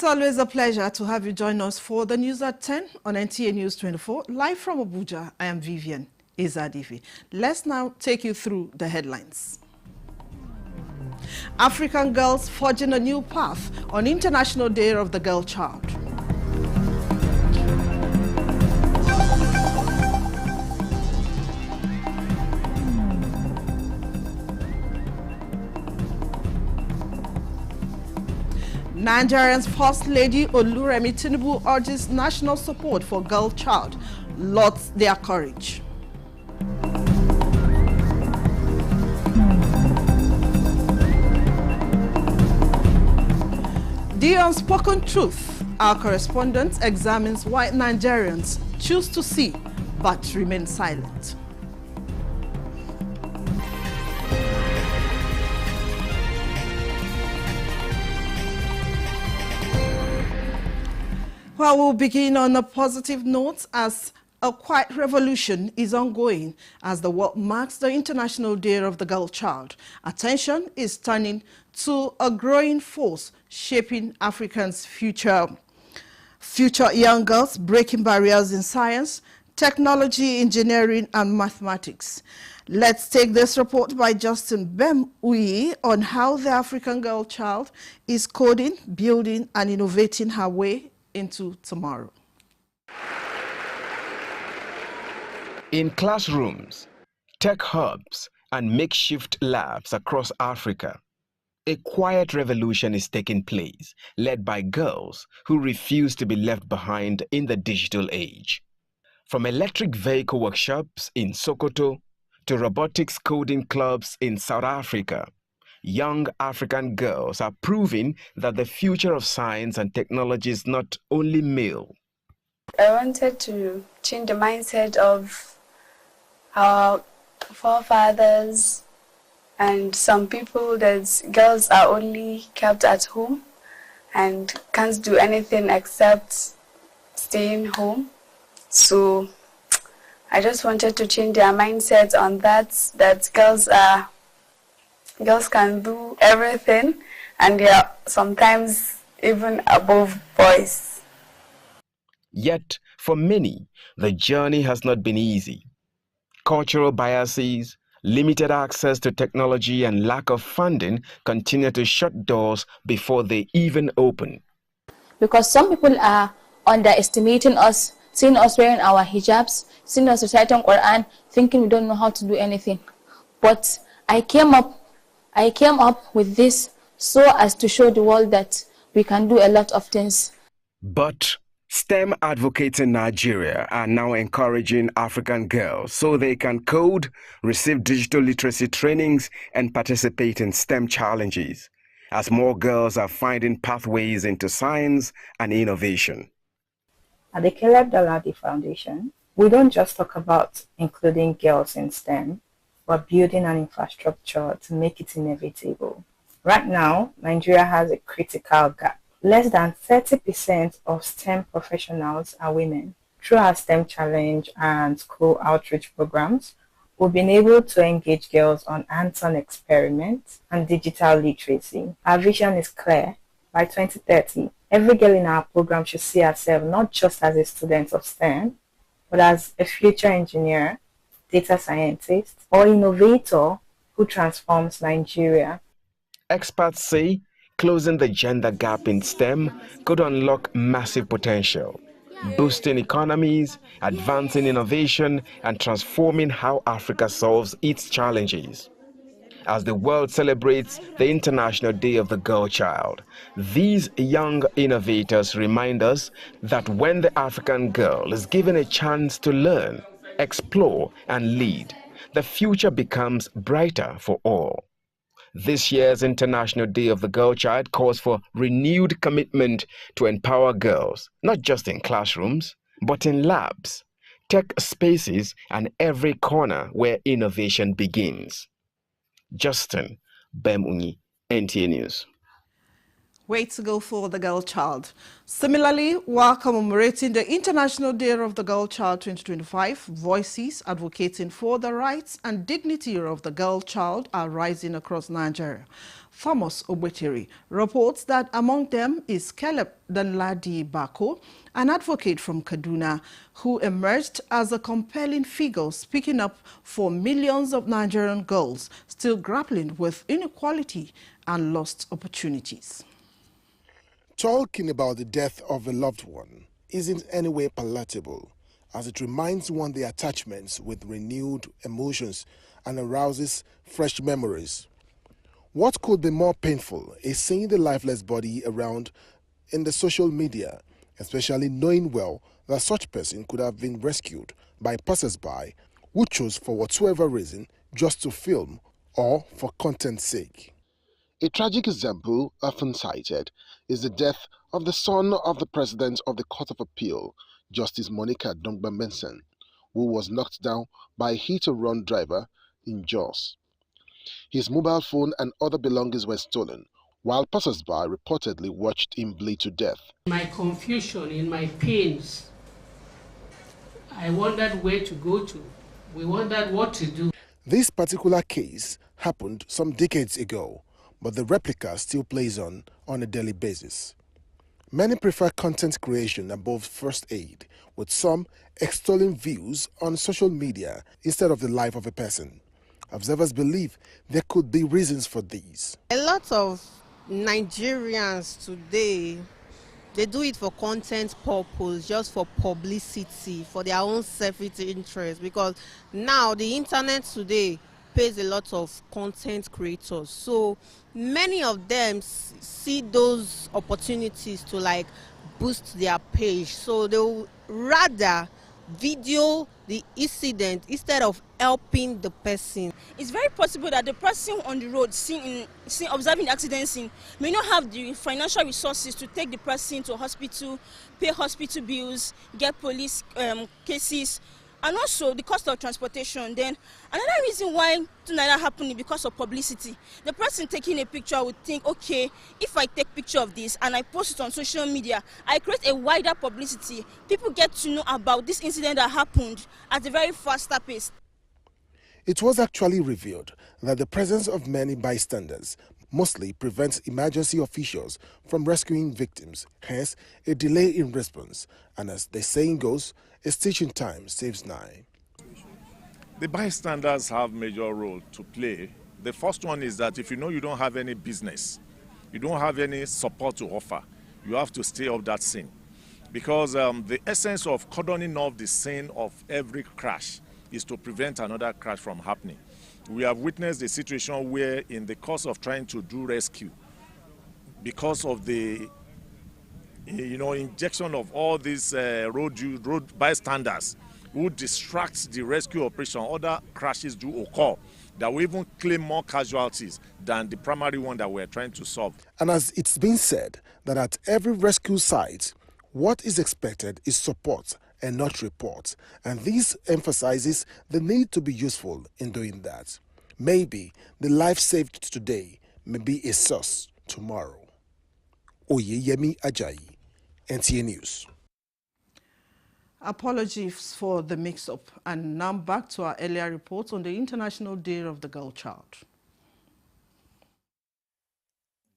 It's always a pleasure to have you join us for the news at 10 on NTA News 24. Live from Abuja, I am Vivian Izadivi. Let's now take you through the headlines. African girls forging a new path on International Day of the Girl Child. Nigeria's First Lady Oluremi Tinubu urges national support for girl child, lauds their courage. The unspoken truth. Our correspondent examines why Nigerians choose to see but remain silent. Well, we'll begin on a positive note as a quiet revolution is ongoing as the world marks the International Day of the Girl Child. Attention is turning to a growing force shaping Africans' future young girls, breaking barriers in science, technology, engineering, and mathematics. Let's take this report by Justin Bem-Uyi on how the African girl child is coding, building, and innovating her way into tomorrow. In classrooms, tech hubs, and makeshift labs across Africa, a quiet revolution is taking place, led by girls who refuse to be left behind in the digital age. From electric vehicle workshops in Sokoto to robotics coding clubs in South Africa, young African girls are proving that the future of science and technology is not only male. I wanted to change the mindset of our forefathers and some people that girls are only kept at home and can't do anything except staying home. So I just wanted to change their mindset on that girls can do everything and they are sometimes even above boys. Yet, for many, the journey has not been easy. Cultural biases, limited access to technology, and lack of funding continue to shut doors before they even open. Because some people are underestimating us, seeing us wearing our hijabs, seeing us reciting Quran, thinking we don't know how to do anything. But I came up with this so as to show the world that we can do a lot of things. But STEM advocates in Nigeria are now encouraging African girls so they can code, receive digital literacy trainings, and participate in STEM challenges, as more girls are finding pathways into science and innovation. At the Caleb Daladi Foundation, we don't just talk about including girls in STEM, but building an infrastructure to make it inevitable. Right now, Nigeria has a critical gap. Less than 30% of STEM professionals are women. Through our STEM Challenge and school outreach programs, we've been able to engage girls on hands-on experiments and digital literacy. Our vision is clear. By 2030, every girl in our program should see herself not just as a student of STEM, but as a future engineer, data scientist, or innovator who transforms Nigeria. Experts say closing the gender gap in STEM could unlock massive potential, boosting economies, advancing innovation, and transforming how Africa solves its challenges. As the world celebrates the International Day of the Girl Child, these young innovators remind us that when the African girl is given a chance to learn, explore, and lead, the future becomes brighter for all. This year's International Day of the Girl Child calls for renewed commitment to empower girls, not just in classrooms, but in labs, tech spaces, and every corner where innovation begins. Justin Bem-Uyi, NTA News. Way to go for the girl child. Similarly, while commemorating the International Day of the Girl Child 2025, voices advocating for the rights and dignity of the girl child are rising across Nigeria. Thomas Obetiri reports that among them is Caleb Danladi Bako, an advocate from Kaduna, who emerged as a compelling figure speaking up for millions of Nigerian girls still grappling with inequality and lost opportunities. Talking about the death of a loved one isn't any way palatable, as it reminds one the attachments with renewed emotions and arouses fresh memories. What could be more painful is seeing the lifeless body around in the social media, especially knowing well that such person could have been rescued by passers-by who chose for whatsoever reason just to film or for content's sake. A tragic example often cited is the death of the son of the President of the Court of Appeal, Justice Monica Dongba Benson, who was knocked down by a hit-and-run driver in Jos. His mobile phone and other belongings were stolen, while passers-by reportedly watched him bleed to death. In my confusion, in my pains, I wondered where to go to. We wondered what to do. This particular case happened some decades ago, but the replica still plays on a daily basis. Many prefer content creation above first aid, with some extolling views on social media instead of the life of a person. Observers believe there could be reasons for these. A lot of Nigerians today, they do it for content purpose, just for publicity, for their own self-interest, because now the internet today pays a lot of content creators. So many of them see those opportunities to like boost their page. So they'll rather video the incident instead of helping the person. It's very possible that the person on the road observing the accident scene may not have the financial resources to take the person to hospital, pay hospital bills, get police cases, and also the cost of transportation. Then another reason why something like that happening because of publicity. The person taking a picture would think, okay, if I take picture of this and I post it on social media, I create a wider publicity. People get to know about this incident that happened at a very faster pace. It was actually revealed that the presence of many bystanders mostly prevents emergency officials from rescuing victims, hence a delay in response, and as the saying goes, a stitch in time saves nine. The bystanders have a major role to play. The first one is that if you know you don't have any business, you don't have any support to offer, you have to stay off that scene. Because the essence of cordoning off the scene of every crash is to prevent another crash from happening. We have witnessed a situation where in the course of trying to do rescue, because of the injection of all these road bystanders who distract the rescue operation, other crashes do occur that will even claim more casualties than the primary one that we're trying to solve. And as it's been said that at every rescue site, what is expected is support and not report. And this emphasizes the need to be useful in doing that. Maybe the life saved today may be a source tomorrow. Oyeyemi Ajayi, NTA News. Apologies for the mix-up. And now back to our earlier report on the International Day of the Girl Child.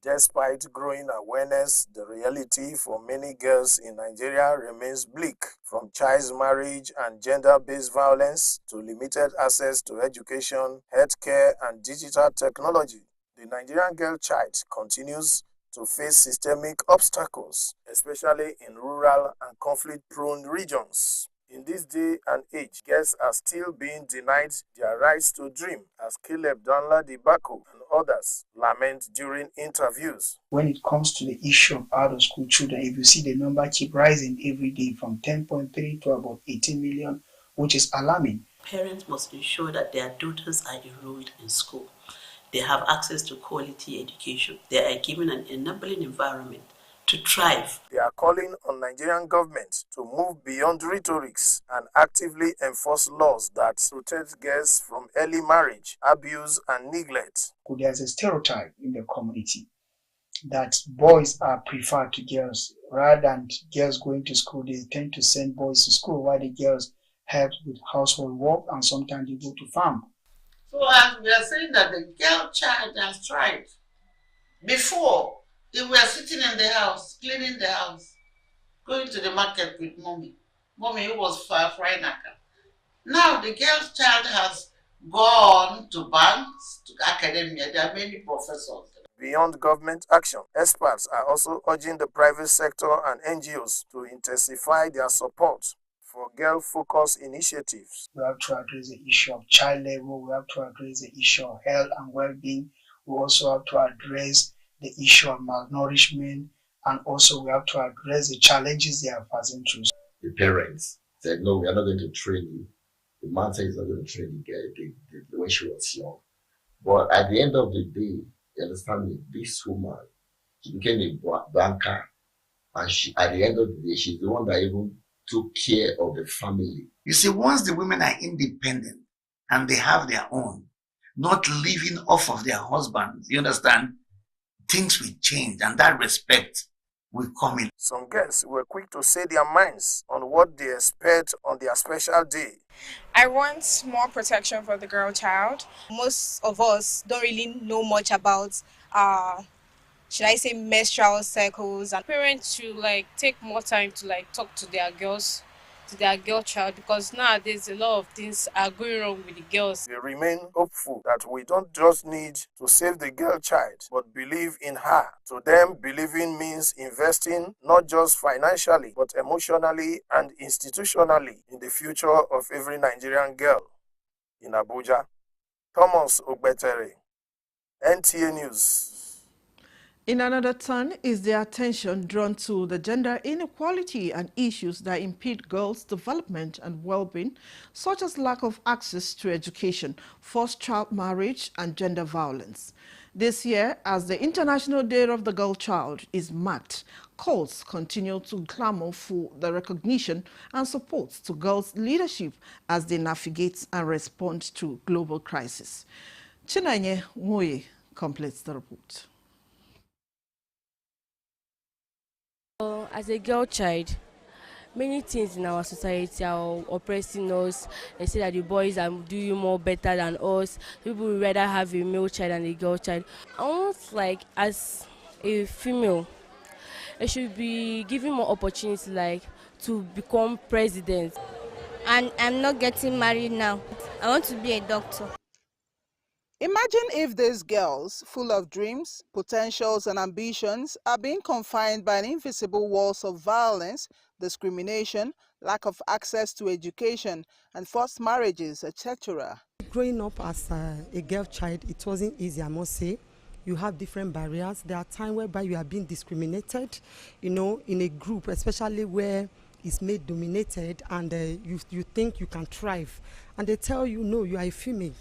Despite growing awareness, the reality for many girls in Nigeria remains bleak, from child marriage and gender-based violence to limited access to education, healthcare, and digital technology. The Nigerian girl child continues to face systemic obstacles, especially in rural and conflict-prone regions. In this day and age, girls are still being denied their rights to dream, as Caleb Danladi Bako and others lament during interviews. When it comes to the issue of out-of-school children, if you see the number keep rising every day from 10.3 to about 18 million, which is alarming. Parents must ensure that their daughters are enrolled in school. They have access to quality education. They are given an enabling environment to thrive. They are calling on Nigerian government to move beyond rhetorics and actively enforce laws that protect girls from early marriage, abuse, and neglect. There's a stereotype in the community that boys are preferred to girls. Rather than girls going to school, they tend to send boys to school while the girls help with household work and sometimes they go to farm. So as we are saying that the girl child has thrived. Before, they were sitting in the house, cleaning the house, going to the market with mommy. Mommy who was frying naka. Now the girl child has gone to banks, to academia. There are many professors. Beyond government action, experts are also urging the private sector and NGOs to intensify their support for girl-focused initiatives. We have to address the issue of child labor. We have to address the issue of health and well-being. We also have to address the issue of malnourishment, and also we have to address the challenges they are passing through. The parents said, no, we are not going to train you. The man said he's not going to train the girl when she was young. But at the end of the day, you understand me, this woman, she became a banker, and at the end of the day, she's the one that even took care of the family. You see, once the women are independent and they have their own, not living off of their husbands, you understand, things will change, and that respect will come in. Some girls were quick to say their minds on what they expect on their special day. I want more protection for the girl child. Most of us don't really know much about, should I say, menstrual cycles. And parents should take more time to talk to their girls, to their girl child, because nowadays a lot of things are going wrong with the girls. We remain hopeful that we don't just need to save the girl child, but believe in her. To them, believing means investing not just financially, but emotionally and institutionally in the future of every Nigerian girl. In Abuja, Thomas Ogbetere, NTA News. In another turn is the attention drawn to the gender inequality and issues that impede girls' development and well-being, such as lack of access to education, forced child marriage, and gender violence. This year, as the International Day of the Girl Child is marked, calls continue to clamor for the recognition and support to girls' leadership as they navigate and respond to global crisis. Chinanye Nwoye completes the report. As a girl child, many things in our society are oppressing us. They say that the boys are doing more better than us. People would rather have a male child than a girl child. Almost like as a female, I should be given more opportunity to become president. And I'm not getting married now. I want to be a doctor. Imagine if these girls, full of dreams, potentials, and ambitions, are being confined by invisible walls of violence, discrimination, lack of access to education, and forced marriages, etc. Growing up as a girl child, it wasn't easy, I must say. You have different barriers. There are times whereby you are being discriminated, in a group, especially where it's made dominated, and you think you can thrive. And they tell you, no, you are a female.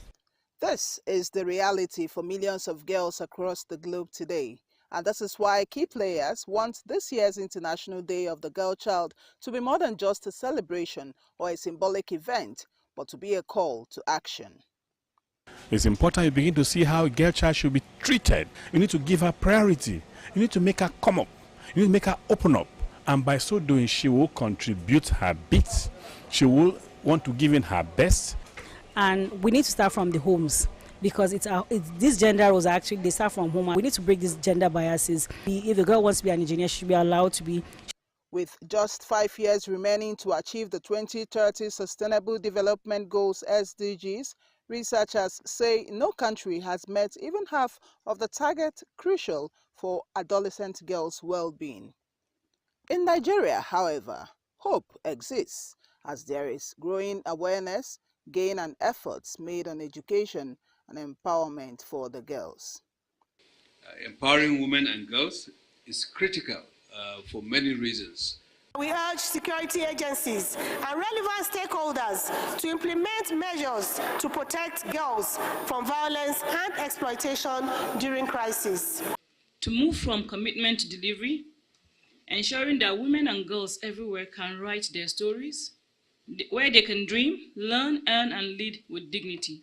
This is the reality for millions of girls across the globe today. And this is why key players want this year's International Day of the Girl Child to be more than just a celebration or a symbolic event, but to be a call to action. It's important you begin to see how a girl child should be treated. You need to give her priority. You need to make her come up. You need to make her open up. And by so doing, she will contribute her bits. She will want to give in her best. And we need to start from the homes, because this gender roles actually, they start from home. We need to break these gender biases. If a girl wants to be an engineer, she should be allowed to be. With just 5 years remaining to achieve the 2030 Sustainable Development Goals (SDGs), researchers say no country has met even half of the target crucial for adolescent girls' well-being. In Nigeria, however, hope exists as there is growing awareness, gain and efforts made on education and empowerment for the girls. Empowering women and girls is critical for many reasons. We urge security agencies and relevant stakeholders to implement measures to protect girls from violence and exploitation during crisis. To move from commitment to delivery, ensuring that women and girls everywhere can write their stories, where they can dream, learn, earn, and lead with dignity.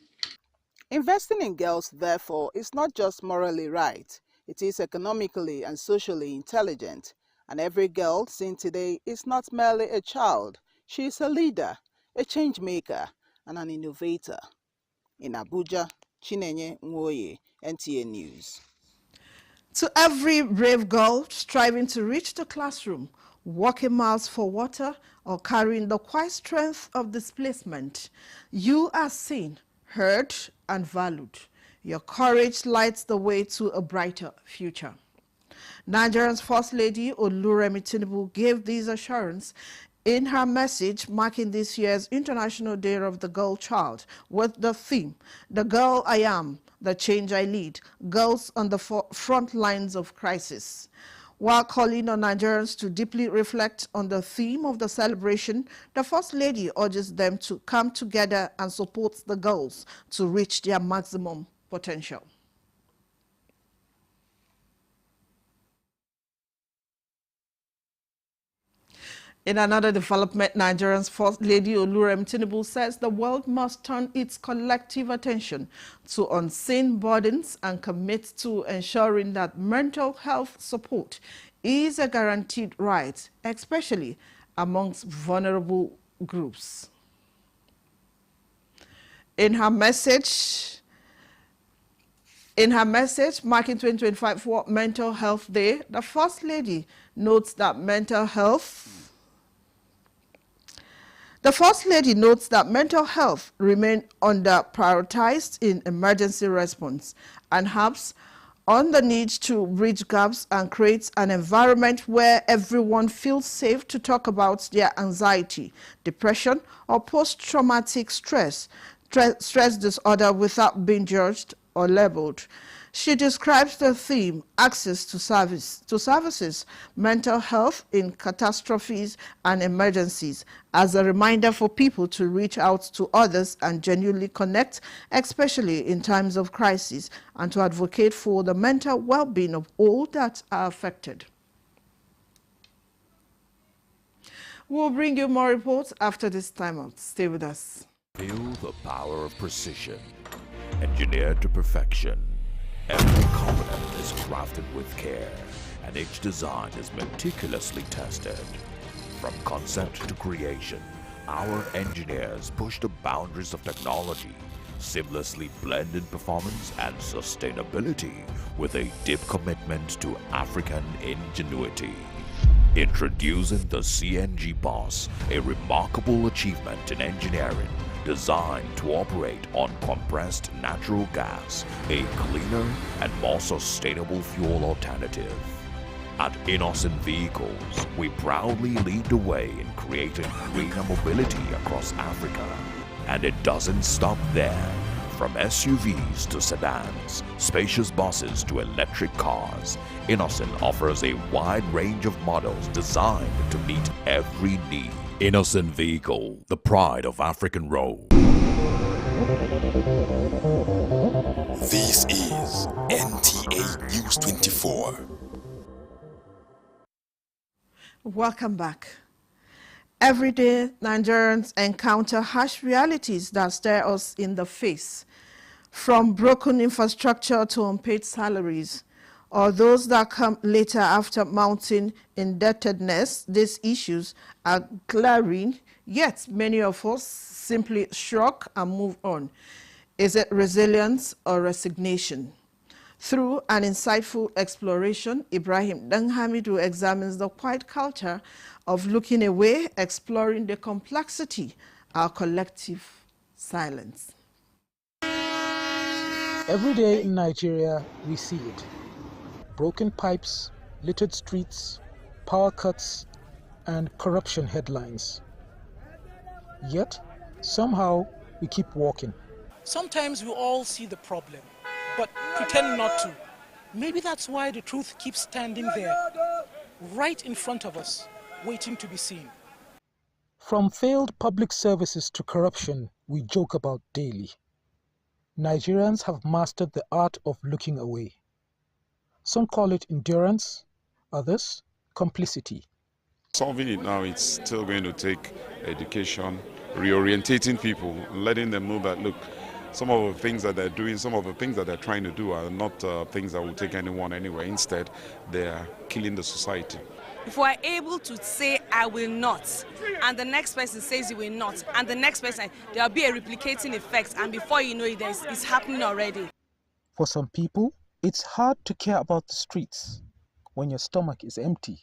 Investing in girls, therefore, is not just morally right. It is economically and socially intelligent, and every girl seen today is not merely a child. She is a leader, a change maker, and an innovator. In Abuja, Chinenye Nwoye, NTA News. To every brave girl striving to reach the classroom, walking miles for water, or carrying the quiet strength of displacement, you are seen, heard, and valued. Your courage lights the way to a brighter future. Nigeria's First Lady Oluremi Tinubu gave this assurance in her message marking this year's International Day of the Girl Child with the theme, "The Girl I Am, the Change I Lead, Girls on the Front Lines of Crisis." While calling on Nigerians to deeply reflect on the theme of the celebration, the First Lady urges them to come together and support the girls to reach their maximum potential. In another development, Nigeria's First Lady Oluremi Tinubu says the world must turn its collective attention to unseen burdens and commit to ensuring that mental health support is a guaranteed right, especially amongst vulnerable groups. In her message marking 2025 World Mental Health Day, the First Lady notes that mental health remain under-prioritized in emergency response and harps on the need to bridge gaps and create an environment where everyone feels safe to talk about their anxiety, depression, or post-traumatic stress disorder without being judged or labeled. She describes the theme, access to services, mental health in catastrophes and emergencies, as a reminder for people to reach out to others and genuinely connect, especially in times of crisis, and to advocate for the mental well-being of all that are affected. We'll bring you more reports after this timeout. Stay with us. Feel the power of precision, engineered to perfection. Every component is crafted with care, and each design is meticulously tested. From concept to creation, our engineers push the boundaries of technology, seamlessly blending performance and sustainability with a deep commitment to African ingenuity. Introducing the CNG Boss, a remarkable achievement in engineering designed to operate on compressed natural gas, a cleaner and more sustainable fuel alternative. At Innocent Vehicles, we proudly lead the way in creating greener mobility across Africa. And it doesn't stop there. From SUVs to sedans, spacious buses to electric cars, Innocent offers a wide range of models designed to meet every need. Innocent Vehicle, the pride of African Road. This is NTA News 24. Welcome back. Every day, Nigerians encounter harsh realities that stare us in the face, from broken infrastructure to unpaid salaries, or those that come later after mounting indebtedness. These issues are glaring, yet many of us simply shrug and move on. Is it resilience or resignation? Through an insightful exploration, Ibrahim Danghamidu examines the quiet culture of looking away, exploring the complexity, our collective silence. Every day in Nigeria, we see it. Broken pipes, littered streets, power cuts, and corruption headlines. Yet, somehow, we keep walking. Sometimes we all see the problem, but pretend not to. Maybe that's why the truth keeps standing there, right in front of us, waiting to be seen. From failed public services to corruption, we joke about daily. Nigerians have mastered the art of looking away. Some call it endurance, others complicity. Solving it now, it's still going to take education, reorientating people, letting them know that, look, some of the things that they're doing, some of the things that they're trying to do are not things that will take anyone anywhere. Instead, they are killing the society. If we're able to say, I will not, and the next person says he will not, and the next person, there'll be a replicating effect, and before you know it, it's happening already. For some people, it's hard to care about the streets when your stomach is empty.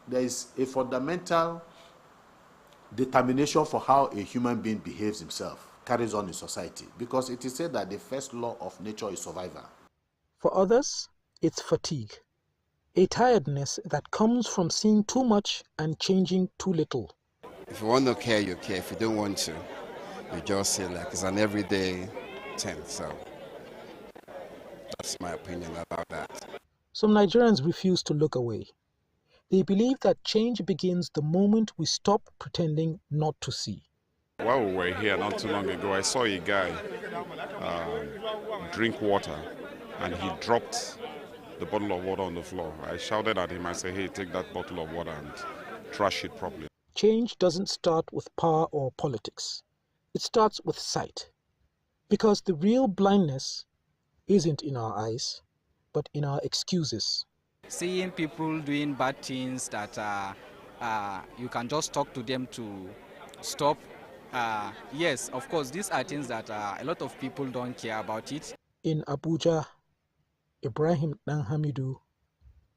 There is a fundamental determination for how a human being behaves himself, carries on in society, because it is said that the first law of nature is survival. For others, it's fatigue, a tiredness that comes from seeing too much and changing too little. If you want to care, you care. If you don't want to, you just say like it's an everyday thing. So that's my opinion about that. Some Nigerians refuse to look away. They believe that change begins the moment we stop pretending not to see. While we were here not too long ago, I saw a guy drink water and he dropped the bottle of water on the floor. I shouted at him, I said, hey, take that bottle of water and trash it properly. Change doesn't start with power or politics. It starts with sight. Because the real blindness isn't in our eyes, but in our excuses. Seeing people doing bad things that you can just talk to them to stop. Yes, of course, these are things that a lot of people don't care about it. In Abuja, Ibrahim Danhamidu,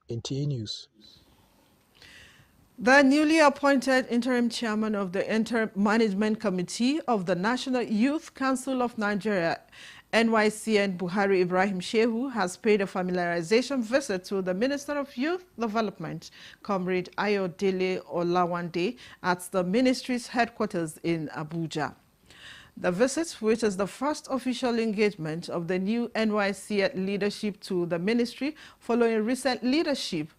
NTA News. The newly appointed interim chairman of the Interim Management Committee of the National Youth Council of Nigeria, NYCN Buhari Ibrahim Shehu, has paid a familiarization visit to the Minister of Youth Development, Comrade Ayodele Olawande, at the ministry's headquarters in Abuja. The visit, which is the first official engagement of the new NYCN leadership to the ministry following recent leadership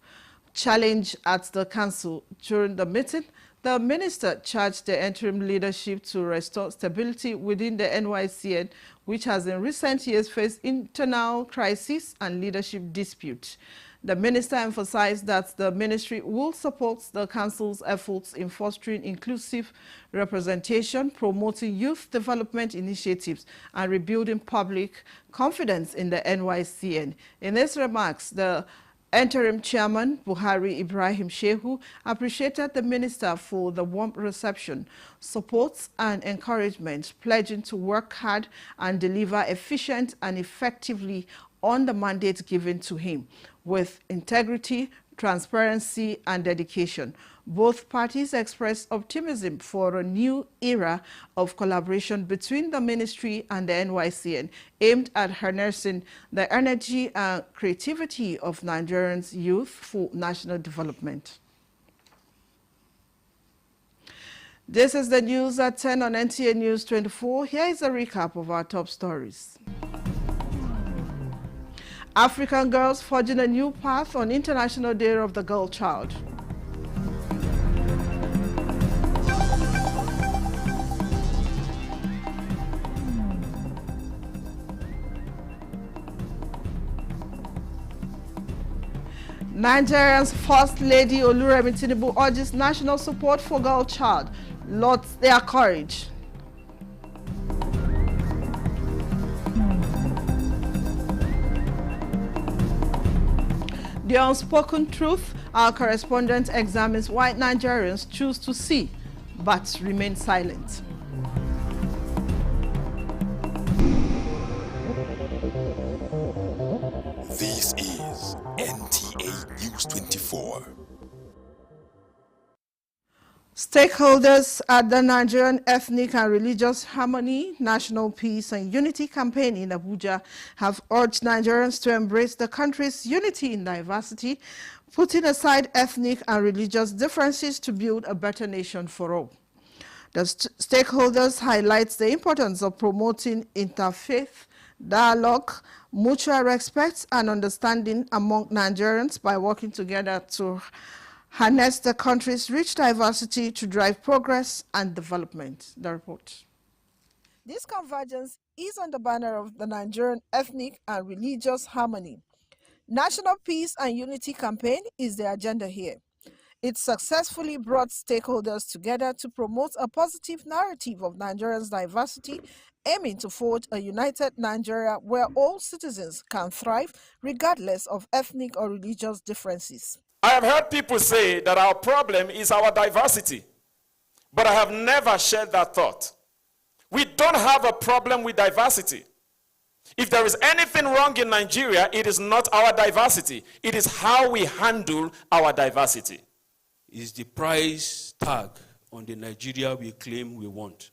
challenge at the council. During the meeting, the minister charged the interim leadership to restore stability within the NYCN, which has in recent years faced internal crises and leadership disputes. The minister emphasized that the ministry will support the council's efforts in fostering inclusive representation, promoting youth development initiatives, and rebuilding public confidence in the NYCN. In his remarks, the Interim Chairman Buhari Ibrahim Shehu appreciated the minister for the warm reception, support and encouragement, pledging to work hard and deliver efficient and effectively on the mandate given to him with integrity, transparency and dedication. Both parties expressed optimism for a new era of collaboration between the ministry and the NYCN, aimed at harnessing the energy and creativity of Nigerians' youth for national development. This is the news at 10 on NTA News 24. Here is a recap of our top stories. African girls forging a new path on International Day of the Girl Child. Nigeria's First Lady Oluremi Tinubu urges national support for girl child. Lauds their courage. The unspoken truth, our correspondent examines why Nigerians choose to see but remain silent. This is NTA News 24. Stakeholders at the Nigerian Ethnic and Religious Harmony, National Peace and Unity campaign in Abuja have urged Nigerians to embrace the country's unity in diversity, putting aside ethnic and religious differences to build a better nation for all. The stakeholders highlight the importance of promoting interfaith dialogue, mutual respect and understanding among Nigerians by working together to harness the country's rich diversity to drive progress and development. The report. This convergence is on the banner of the Nigerian Ethnic and Religious Harmony. National Peace and Unity Campaign is the agenda here. It successfully brought stakeholders together to promote a positive narrative of Nigerians' diversity, aiming to forge a united Nigeria where all citizens can thrive regardless of ethnic or religious differences. I have heard people say that our problem is our diversity, but I have never shared that thought. We don't have a problem with diversity. If there is anything wrong in Nigeria, it is not our diversity. It is how we handle our diversity. Is the price tag on the Nigeria we claim we want.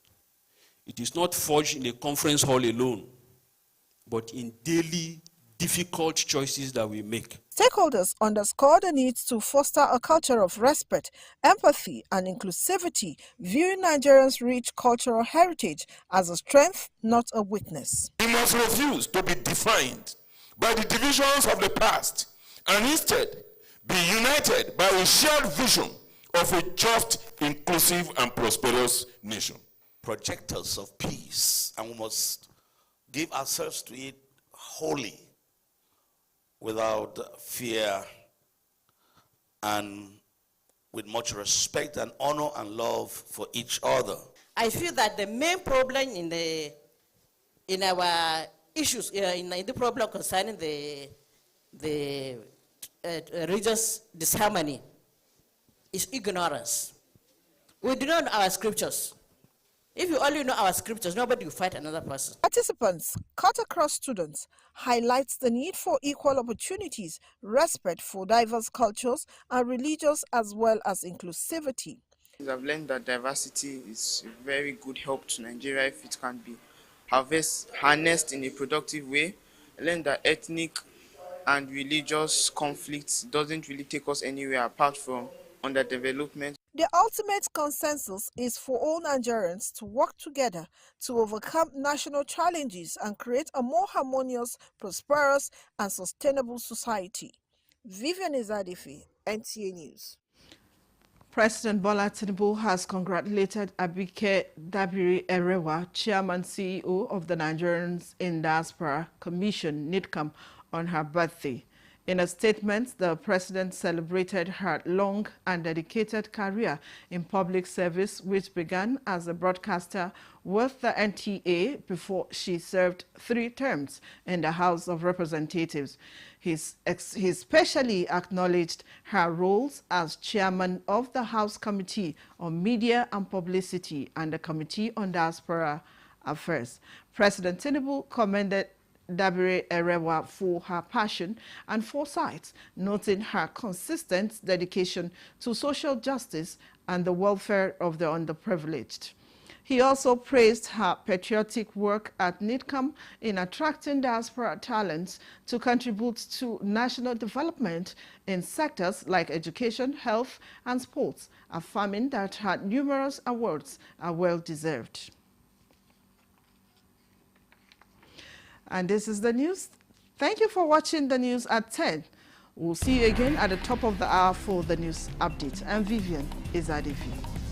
It is not forged in a conference hall alone, but in daily, difficult choices that we make. Stakeholders underscore the need to foster a culture of respect, empathy, and inclusivity, viewing Nigerians' rich cultural heritage as a strength, not a weakness. We must refuse to be defined by the divisions of the past and instead be united by a shared vision of a just, inclusive, and prosperous nation. Projectors of peace, and we must give ourselves to it wholly, without fear, and with much respect and honor and love for each other. I feel that the main problem in our issues, in the problem concerning the religious disharmony, is ignorance. We do not know our scriptures. If you only know our scriptures, nobody will fight another person. Participants, cut across students, highlights the need for equal opportunities, respect for diverse cultures and religions, as well as inclusivity. I've learned that diversity is a very good help to Nigeria if it can be harnessed in a productive way. I learned that ethnic and religious conflicts doesn't really take us anywhere apart from underdevelopment. The ultimate consensus is for all Nigerians to work together to overcome national challenges and create a more harmonious, prosperous, and sustainable society. Vivian Izadifi, NTA News. President Bola Tinubu has congratulated Abike Dabiri Erewa, Chairman CEO of the Nigerians in Diaspora Commission, NIDCAM, on her birthday. In a statement, the president celebrated her long and dedicated career in public service, which began as a broadcaster with the NTA before she served 3 terms in the House of Representatives. He especially acknowledged her roles as chairman of the House Committee on Media and Publicity and the Committee on Diaspora Affairs. President Tinubu commended Dabiri Erewa for her passion and foresight, noting her consistent dedication to social justice and the welfare of the underprivileged. He also praised her patriotic work at NIDCAM in attracting diaspora talents to contribute to national development in sectors like education, health, and sports, affirming that her numerous awards are well-deserved. And this is the news. Thank you for watching the news at 10. We'll see you again at the top of the hour for the news update. I'm Vivian Izadifi.